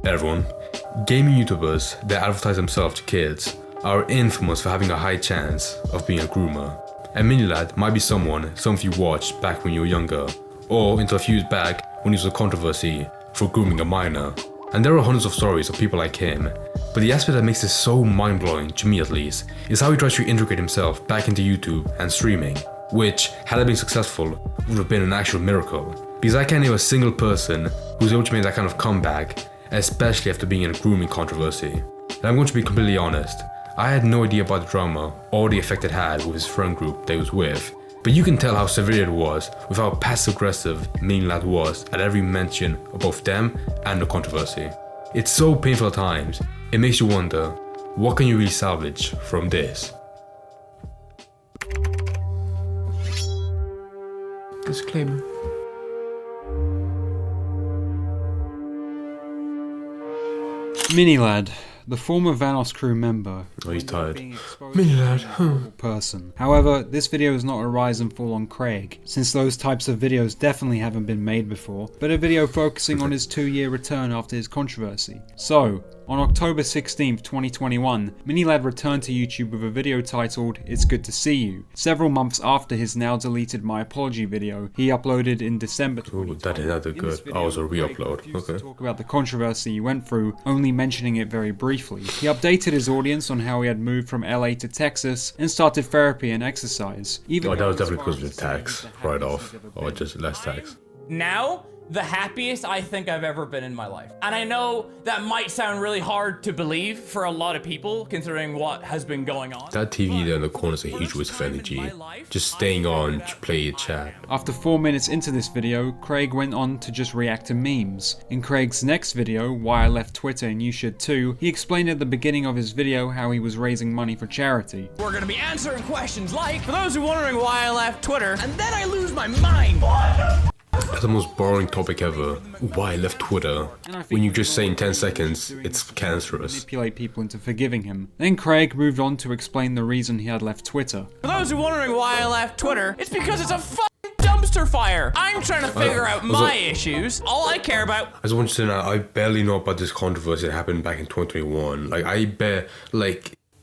Everyone, gaming YouTubers that advertise themselves to kids are infamous for having a high chance of being a groomer. And Minilad might be someone some of you watched back when you were younger, or until a few years back when he was a controversy for grooming a minor. And there are hundreds of stories of people like him, but the aspect that makes this so mind-blowing, to me at least, is how he tries to integrate himself back into YouTube and streaming, which, had it been successful, would have been an actual miracle. Because I can't name a single person who's able to make that kind of comeback, especially after being in a grooming controversy. And I'm going to be completely honest, I had no idea about the drama or the effect it had with his friend group that he was with, but you can tell how severe it was with how passive-aggressive Minilad was at every mention of both them and the controversy. It's so painful at times, it makes you wonder, what can you really salvage from this? Disclaimer. Minilad, the former Vanoss crew member. Oh, he's tired. Minilad, person. However, this video is not a rise and fall on Craig, since those types of videos definitely haven't been made before, but a video focusing on his 2-year return after his controversy. So, on October 16th, 2021, Minilad returned to YouTube with a video titled It's Good to See You, several months after his now deleted My Apology video he uploaded in December 2020. That did good. I was a re-upload. Okay. Talk about the controversy he went through, only mentioning it very briefly. He updated his audience on how he had moved from LA to Texas and started therapy and exercise. Even that was definitely because of the tax write-off, or just less tax. Now, the happiest I think I've ever been in my life. And I know that might sound really hard to believe for a lot of people, considering what has been going on. That TV there in the corner is a huge waste of energy. Just staying on to play a chat. After 4 minutes into this video, Craig went on to just react to memes. In Craig's next video, Why I Left Twitter and You Should Too, he explained at the beginning of his video how he was raising money for charity. We're gonna be answering questions like, for those who are wondering why I left Twitter, and then I lose my mind. That's the most boring topic ever. Why I left Twitter? When you just say in 10 seconds, it's cancerous. Manipulate people into forgiving him. Then Craig moved on to explain the reason he had left Twitter. For those who are wondering why I left Twitter, it's because it's a fucking dumpster fire. I'm trying to figure out my issues. All I care about. I just want you to know, I barely know about this controversy that happened back in 2021.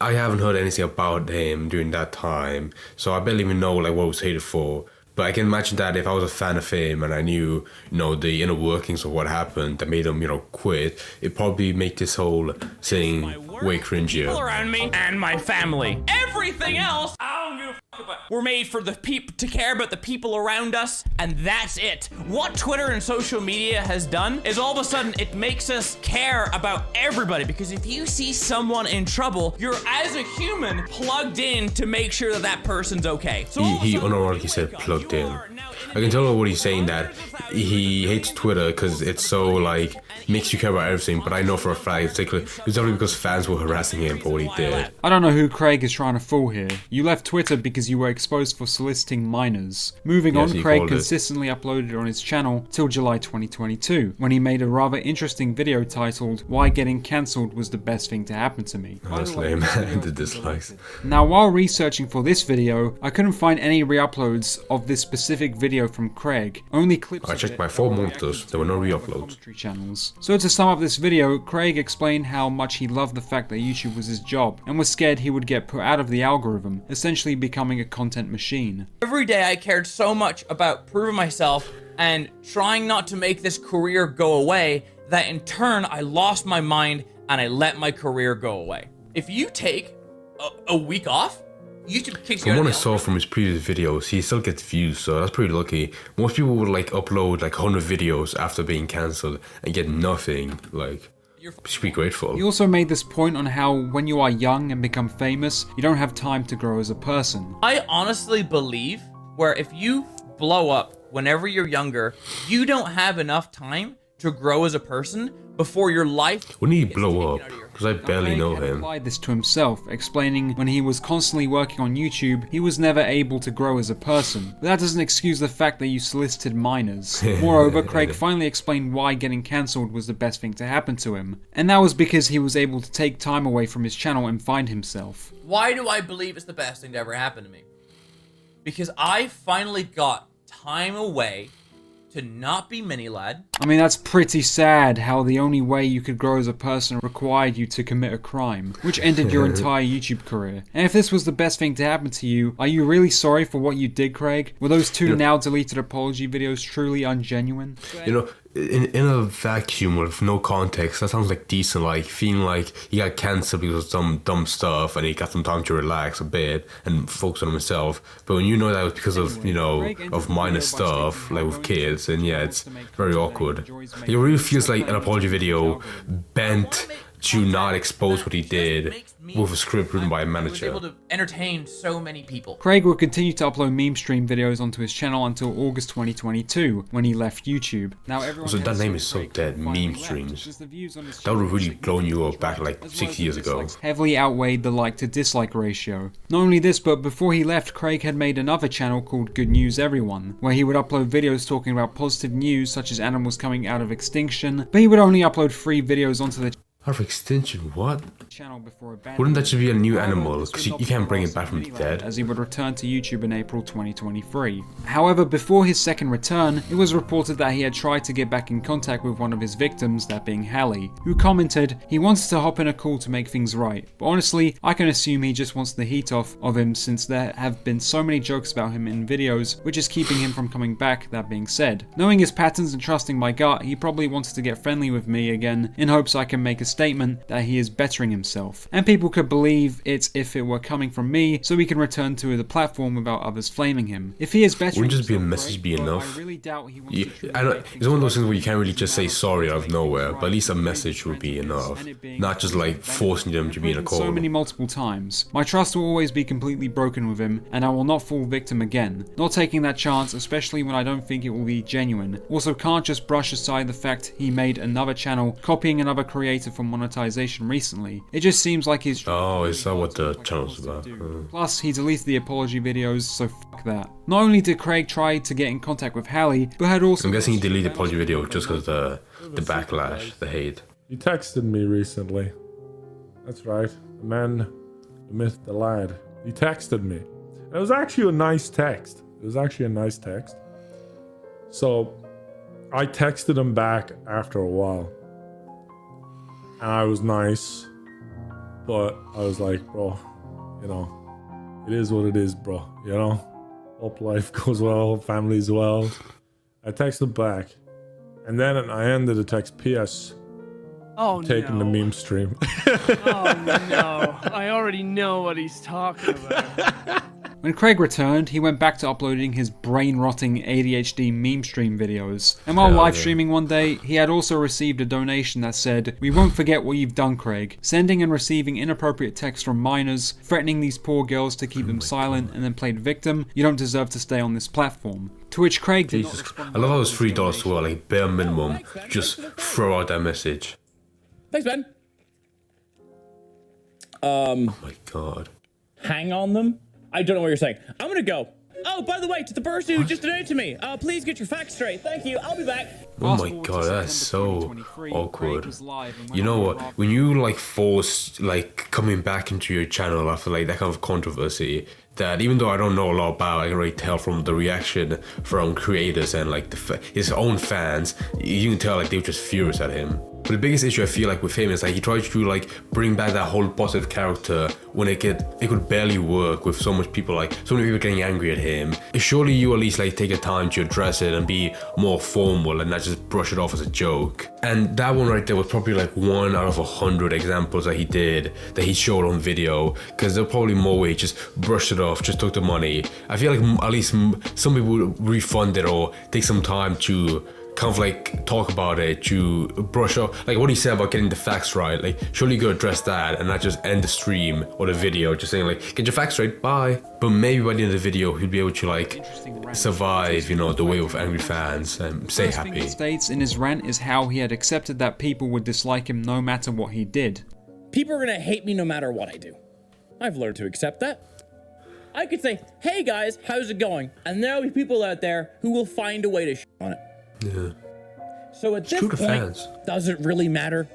I haven't heard anything about him during that time, so I barely even know what was hated for. But I can imagine that if I was a fan of him and I knew, the inner workings of what happened that made him, quit, it'd probably make this whole thing way cringier. People around me and my family. Everything else, I don't give a fuck about. We're made for the people to care about the people around us, and that's it. What Twitter and social media has done is all of a sudden it makes us care about everybody, because if you see someone in trouble, you're as a human plugged in to make sure that that person's okay. So He unironically said plugged in. I can tell what he's saying, that he hates Twitter because it's so makes you care about everything, but I know for a fact it's definitely because fans were harassing him for what he did. I don't know who Craig is trying to fool here. You left Twitter because you were exposed for soliciting minors. Moving on, Craig consistently uploaded on his channel till July 2022, when he made a rather interesting video titled Why Getting Cancelled Was the Best Thing to Happen to Me. Oh, that's lame. The dislikes. Now, while researching for this video, I couldn't find any re-uploads of this specific video from Craig, only clips. I checked my 4 monitors, there were no re-uploads. Channels. So to sum up this video, Craig explained how much he loved the fact that YouTube was his job and was scared he would get put out of the algorithm, essentially becoming a content machine. Every day I cared so much about proving myself and trying not to make this career go away that in turn I lost my mind and I let my career go away. If you take a week off, YouTube kicks you out. From what I saw from his previous videos, he still gets views, so that's pretty lucky. Most people would upload 100 videos after being cancelled and get nothing. You should be grateful. He also made this point on how when you are young and become famous, you don't have time to grow as a person. I honestly believe where if you blow up whenever you're younger, you don't have enough time to grow as a person before your life. When did he blow up? Because I barely know him. He applied this to himself, explaining when he was constantly working on YouTube, he was never able to grow as a person. But that doesn't excuse the fact that you solicited minors. Moreover, Craig finally explained why getting cancelled was the best thing to happen to him. And that was because he was able to take time away from his channel and find himself. Why do I believe it's the best thing to ever happen to me? Because I finally got time away to not be Minilad. I mean, that's pretty sad how the only way you could grow as a person required you to commit a crime, which ended your entire YouTube career. And if this was the best thing to happen to you, are you really sorry for what you did, Craig? Were those two now deleted apology videos truly ungenuine? You know, in a vacuum with no context, that sounds like decent, like feeling like he got cancer because of some dumb stuff and he got some time to relax a bit and focus on himself. But when you know that was because of, you know, of minor stuff, like with kids, and yeah, it's very awkward. It really feels like an apology video bent to not expose what he did with a script written by a manager. He was able to entertain so many people. Craig would continue to upload meme stream videos onto his channel until August 2022, when he left YouTube. Now everyone So that name is so dead, meme streams. That would have really blown you up back like 6 years ago. Heavily outweighed the like to dislike ratio. Not only this, but before he left, Craig had made another channel called Good News Everyone, where he would upload videos talking about positive news such as animals coming out of extinction, but he would only upload 3 videos onto the Out of extinction, what? channel before abandoning. Wouldn't that just be a new animal? Because you can't bring it back from the dead. As he would return to YouTube in April 2023. However, before his second return, it was reported that he had tried to get back in contact with one of his victims, that being Hallie, who commented he wanted to hop in a call to make things right. But honestly, I can assume he just wants the heat off of him since there have been so many jokes about him in videos, which is keeping him from coming back, that being said. Knowing his patterns and trusting my gut, he probably wanted to get friendly with me again in hopes I can make a statement that he is bettering himself. And people could believe it if it were coming from me, so he can return to the platform without others flaming him. If he is bettering Wouldn't just be a himself, message great, be but enough? I really doubt he wants Yeah, to truly I don't, make things it's one of those things right. where you can't really just say sorry out of nowhere, but at least a message would be enough. Not just like forcing them to be in a call. So many multiple times. My trust will always be completely broken with him, and I will not fall victim again. Not taking that chance, especially when I don't think it will be genuine. Also, can't just brush aside the fact he made another channel copying another creator for monetization recently. It just seems like he's Oh, is that what the channel's about? Plus, he deleted the apology videos, so fuck that. Not only did Craig try to get in contact with Hallie, but had also... I'm guessing he deleted the apology video just because the backlash, the hate. He texted me recently. That's right. The man, the myth, the lad. He texted me. It was actually a nice text. So I texted him back after a while. And I was nice. But I was like, bro, you know, it is what it is, bro. You know? Hope life goes well, family's well. I texted back. And then I ended the text, P.S. Oh Taking no. the meme stream. Oh no. I already know what he's talking about. When Craig returned, he went back to uploading his brain-rotting ADHD meme stream videos. And while Hell live yeah. streaming one day, he had also received a donation that said, "We won't forget what you've done, Craig. Sending and receiving inappropriate texts from minors, threatening these poor girls to keep them silent, and then played victim. You don't deserve to stay on this platform." To which Craig did not Jesus, respond. I love how it's $3 as well, like bare minimum. Just throw out that message. Thanks, Ben. Oh my god. Hang on them? I don't know what you're saying. I'm gonna go. Oh, by the way, to the person who just donated to me, please get your facts straight. Thank you. I'll be back. Oh my god, that's so awkward. You know what? When you like force like coming back into your channel after like that kind of controversy, that even though I don't know a lot about, I can really tell from the reaction from creators and like his own fans, you can tell like they were just furious at him. But the biggest issue I feel like with him is like he tried to like bring back that whole positive character when it could barely work with so much people, like so many people getting angry at him. Surely you at least like take the time to address it and be more formal and not just brush it off as a joke. And that one right there was probably like 1 out of 100 examples that he did, that he showed on video, because there were probably more ways, just brushed it off, just took the money. I feel like at least some people would refund it or take some time to kind of like talk about it, to brush up like what he said about getting the facts right. Like surely you could address that and not just end the stream or the video just saying like, get your facts right, bye. But maybe by the end of the video he'll be able to like survive, you know, the way with angry fans and stay First thing he happy. states in his rant is how he had accepted that people would dislike him no matter what he did. People are gonna hate me no matter what I do. I've learned to accept that. I could say, hey guys, how's it going? And there'll be people out there who will find a way to shit on it. Yeah. So at this true to point, fans. does it really matter?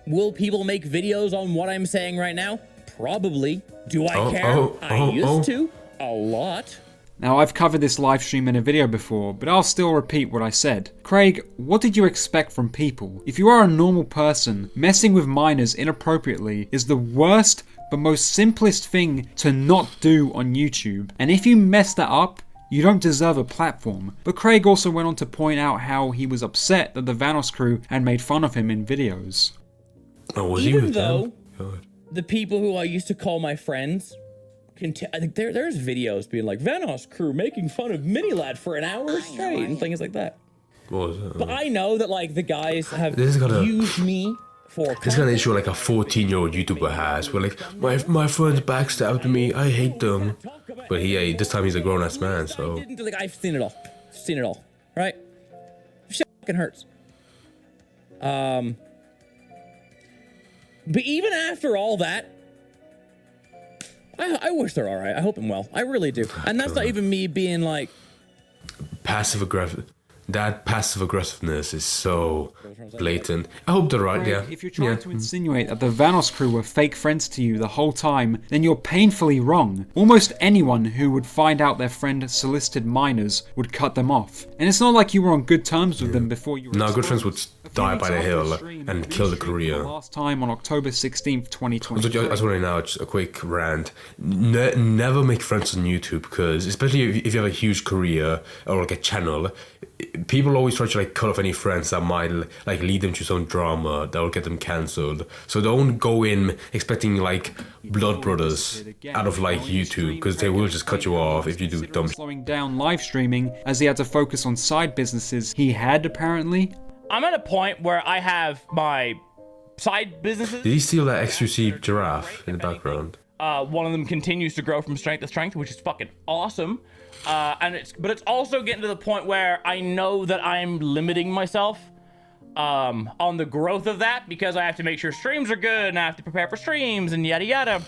Will people make videos on what I'm saying right now? Probably. Do I care? I used to. A lot. Now, I've covered this live stream in a video before, but I'll still repeat what I said. Craig, what did you expect from people? If you are a normal person, messing with minors inappropriately is the worst but most simplest thing to not do on YouTube. And if you mess that up, you don't deserve a platform. But Craig also went on to point out how he was upset that the Vanoss crew had made fun of him in videos. Oh, was he Even with though them? the people who I used to call my friends, I think there's videos being like, Vanoss crew making fun of Minilad for an hour straight and things like that. What was that? But I know that like the guys have This is gonna- used me for This kind of issue like a 14-year-old YouTuber has, where like, my friends backstabbed me, I hate them. But this time he's a grown-ass man, so... Like, I've seen it all. Seen it all. Right? Shit fucking hurts. But even after all that, I wish they're alright. I hope I'm well. I really do. And that's not even me being like... Passive-aggressive. That passive-aggressiveness is so blatant. I hope they're right, Craig, yeah. if you're trying to insinuate that the Vanoss crew were fake friends to you the whole time, then you're painfully wrong. Almost anyone who would find out their friend solicited minors would cut them off. And it's not like you were on good terms with them before you were No, good friends would exposed. A few die weeks by the after hill stream, and we kill the streamed for career. last time on October 16th, 2020. I was wondering now, just a quick rant. Never make friends on YouTube, because especially if you have a huge career or like a channel, people always try to like cut off any friends that might like lead them to some drama that will get them cancelled. So don't go in expecting like blood brothers out of like YouTube, because they will just cut you off if you do dumb. Slowing down live streaming as he had to focus on side businesses he had apparently. I'm at a point where I have my side businesses. Did he steal that XQC giraffe in the background? One of them continues to grow from strength to strength, which is fucking awesome. But it's also getting to the point where I know that I'm limiting myself on the growth of that, because I have to make sure streams are good and I have to prepare for streams and yada yada.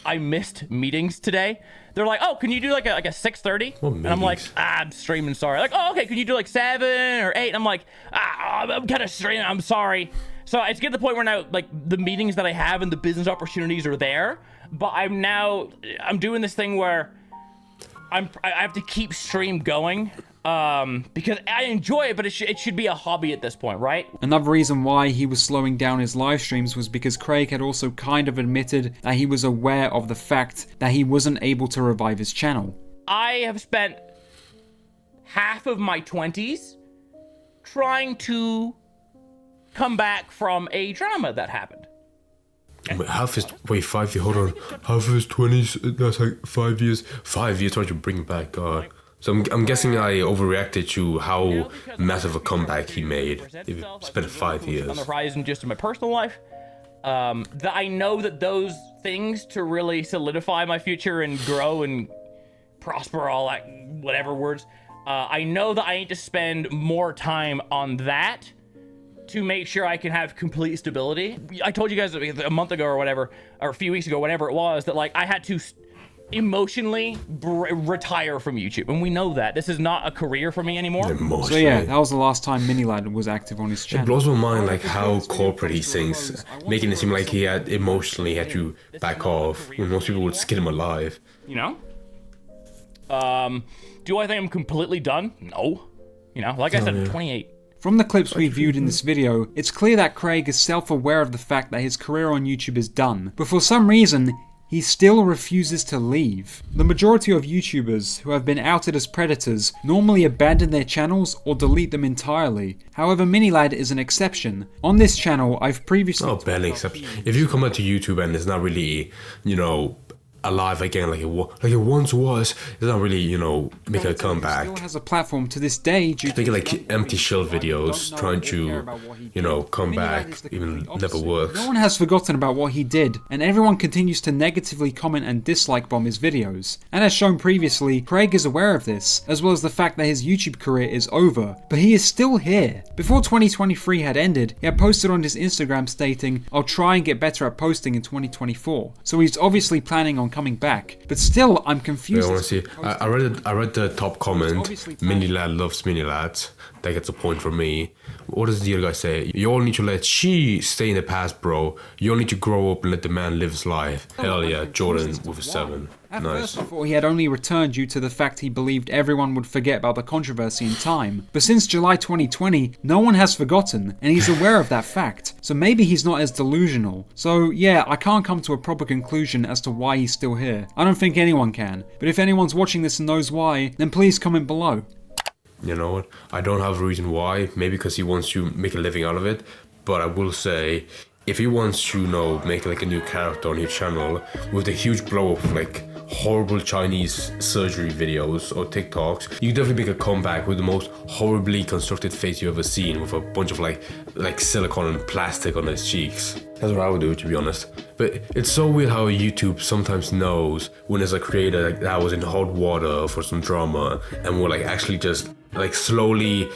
I missed meetings today. They're like, oh, can you do like a 6:30? What And I'm like, meetings? I'm streaming, sorry. Like, oh, okay, can you do like 7 or 8? And I'm like, I'm kind of streaming, I'm sorry. So it's getting to the point where now, like, the meetings that I have and the business opportunities are there, but I'm doing this thing where I have to keep stream going, because I enjoy it, but it should be a hobby at this point, right? Another reason why he was slowing down his live streams was because Craig had also kind of admitted that he was aware of the fact that he wasn't able to revive his channel. I have spent half of my 20s trying to come back from a drama that happened. Half his 5 years. Hold on, half of his 20s. That's like 5 years. 5 years trying to bring it back. God. So I'm guessing I overreacted to how massive a comeback he made. He spent 5 years. On the horizon, just in my personal life, that I know that those things to really solidify my future and grow and prosper, all that whatever words. I know that I need to spend more time on that to make sure I can have complete stability. I told you guys a month ago or whatever, or a few weeks ago, whatever it was, that like I had to emotionally retire from YouTube, and we know that this is not a career for me anymore. So yeah, that was the last time Minilad was active on his It channel. blows my mind like how corporate he thinks, making it seem like he had emotionally had to back off when most people would skin him alive. You know? Do I think I'm completely done? No. You know, like I said, I'm 28. From the clips we viewed in this video, it's clear that Craig is self-aware of the fact that his career on YouTube is done, but for some reason, he still refuses to leave. The majority of YouTubers who have been outed as predators normally abandon their channels or delete them entirely. However, Minilad is an exception. On this channel, I've previously... Oh, barely, except if you come onto YouTube and it's not really, you know, alive again like it once was, it's not really, you know, make a comeback. Still has a platform to this day due to They get like empty shell videos trying to, you know, come back, even never works. No one has forgotten about what he did, and everyone continues to negatively comment and dislike bomb his videos. And as shown previously, Craig is aware of this, as well as the fact that his YouTube career is over, but he is still here. Before 2023 had ended, he had posted on his Instagram stating, "I'll try and get better at posting in 2024. So he's obviously planning on coming back, but still I'm confused. I want to see. I read the top comment. Minilad loves Minilad. That gets a point for me. What does the other guy say? You all need to let she stay in the past, bro. You all need to grow up and let the man live his life. Hell yeah, Jordan with a 7. At Nice. first I thought he had only returned due to the fact he believed everyone would forget about the controversy in time, but since July 2020, no one has forgotten, and he's aware of that fact, so maybe he's not as delusional. So yeah, I can't come to a proper conclusion as to why he's still here. I don't think anyone can, but if anyone's watching this and knows why, then please comment below. You know what? I don't have a reason why. Maybe because he wants to make a living out of it. But I will say, if he wants to, make like a new character on his channel with a huge blow up of like horrible Chinese surgery videos or TikToks, you definitely make a comeback with the most horribly constructed face you've ever seen, with a bunch of like silicone and plastic on his cheeks. That's what I would do, to be honest. But it's so weird how YouTube sometimes knows when there's a creator like that was in hot water for some drama and will like actually just like slowly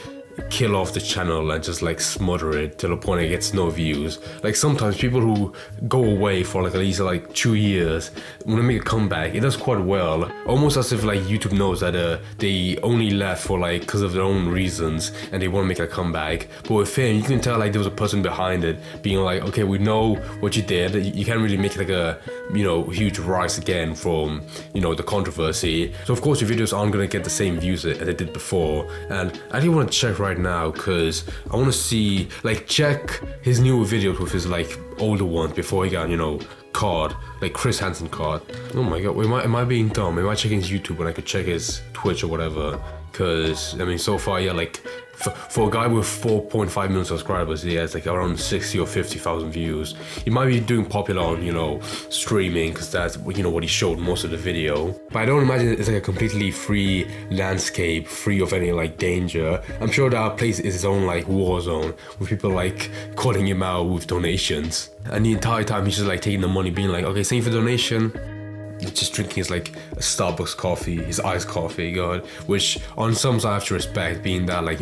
kill off the channel and just like smother it till the point it gets no views. Like sometimes people who go away for like at least like 2 years, when they make a comeback, it does quite well. Almost as if like YouTube knows that they only left for like because of their own reasons and they want to make a comeback. But with him, you can tell like there was a person behind it being like, okay, we know what you did. You can't really make like a huge rise again from the controversy. So of course your videos aren't gonna get the same views as they did before. And I do want to check right now because I want to see, like, check his newer videos with his like older ones before he got caught, like Chris Hansen caught. Oh my god, am I being dumb? Am I checking his YouTube when I could check his Twitch or whatever? Because I mean, so far, yeah, like for a guy with 4.5 million subscribers, he has like around 60 or 50,000 views. He might be doing popular on streaming because that's what he showed most of the video. But I don't imagine it's like a completely free landscape, free of any like danger. I'm sure that place is its own like war zone with people like calling him out with donations, and the entire time he's just like taking the money, being like, okay, thank you for the donation. He's just drinking his like Starbucks coffee, his iced coffee, God. Which on some side I have to respect, being that like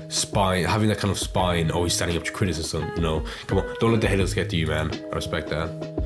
spine, having that kind of spine, always standing up to criticism. Come on, don't let the haters get to you, man. I respect that.